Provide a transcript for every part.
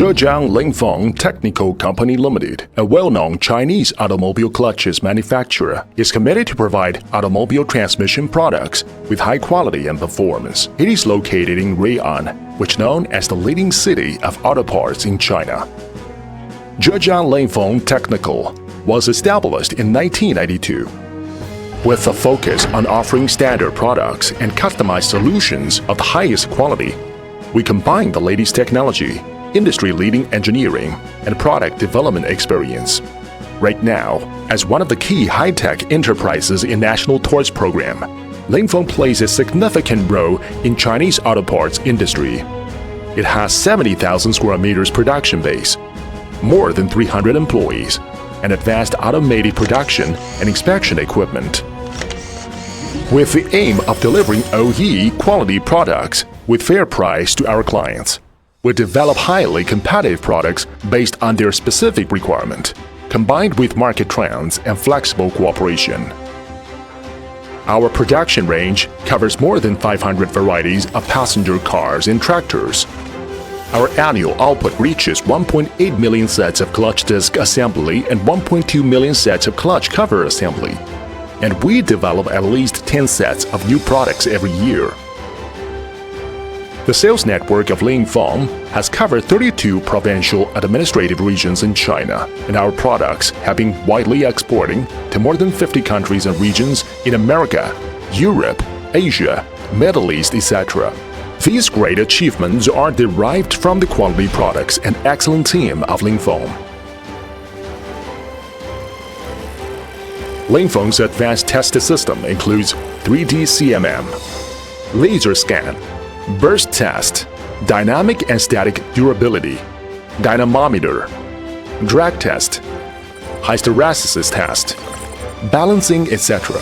Zhejiang Lingfeng Technical Co Limited, a well-known Chinese automobile clutches manufacturer, is committed to provide automobile transmission products with high quality and performance. It is located in Rui'an, which is known as the leading city of auto parts in China. Zhejiang Lingfeng Technical was established in 1992. With a focus on offering standard products and customized solutions of the highest quality, we combine the latest technology, industry-leading engineering, and product development experience. Right now, as one of the key high-tech enterprises in National Toys Program, Lingfeng plays a significant role in Chinese auto parts industry. It has 70,000 square meters production base, more than 300 employees, and advanced automated production and inspection equipment. With the aim of delivering OE quality products with fair price to our clients, we develop highly competitive products based on their specific requirement, combined with market trends and flexible cooperation. Our production range covers more than 500 varieties of passenger cars and tractors. Our annual output reaches 1.8 million sets of clutch disc assembly and 1.2 million sets of clutch cover assembly. And we develop at least 10 sets of new products every year. The sales network of Lingfeng has covered 32 provincial administrative regions in China, and our products have been widely exporting to more than 50 countries and regions in America, Europe, Asia, Middle East, etc. These great achievements are derived from the quality products and excellent team of Lingfeng. Lingfeng's advanced test system includes 3D CMM, laser scan, burst test, dynamic and static durability, dynamometer, drag test, hysteresis test, balancing, etc.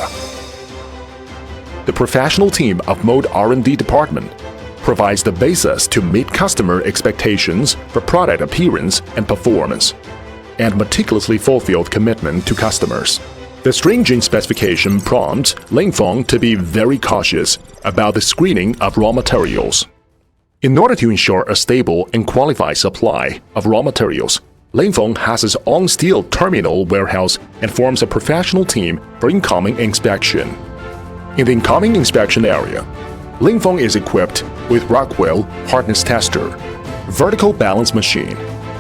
The professional team of Mode R&D department provides the basis to meet customer expectations for product appearance and performance, and meticulously fulfilled commitment to customers. The stringent specification prompts Lingfeng to be very cautious about the screening of raw materials. In order to ensure a stable and qualified supply of raw materials, Lingfeng has its own steel terminal warehouse and forms a professional team for incoming inspection. In the incoming inspection area, Lingfeng is equipped with Rockwell hardness tester, vertical balance machine,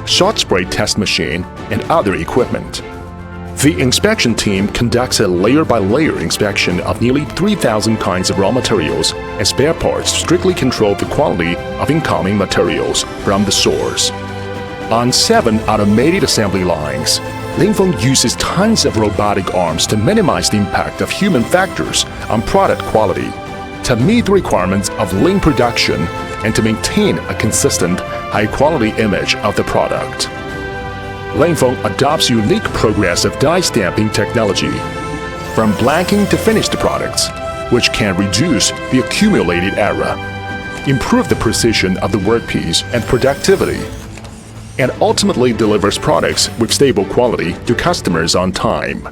shot spray test machine, and other equipment. The inspection team conducts a layer-by-layer inspection of nearly 3,000 kinds of raw materials and spare parts to strictly control the quality of incoming materials from the source. On 7 automated assembly lines, Lingfeng uses tons of robotic arms to minimize the impact of human factors on product quality, to meet the requirements of lean production, and to maintain a consistent, high-quality image of the product. Lingfeng adopts unique progressive die stamping technology, from blanking to finished products, which can reduce the accumulated error, improve the precision of the workpiece and productivity, and ultimately delivers products with stable quality to customers on time.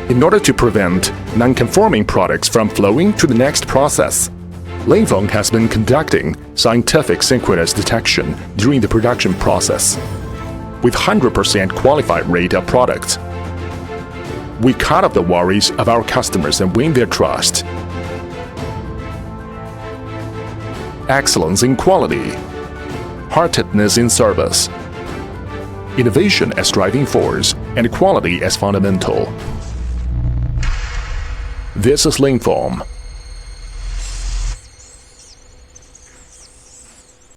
In order to prevent non-conforming products from flowing to the next process, Lingfeng has been conducting scientific synchronous detection during the production process. With 100% qualified rate of products, we cut off the worries of our customers and win their trust. Excellence in quality, heartedness in service, innovation as driving force, and quality as fundamental. This is Lingfeng.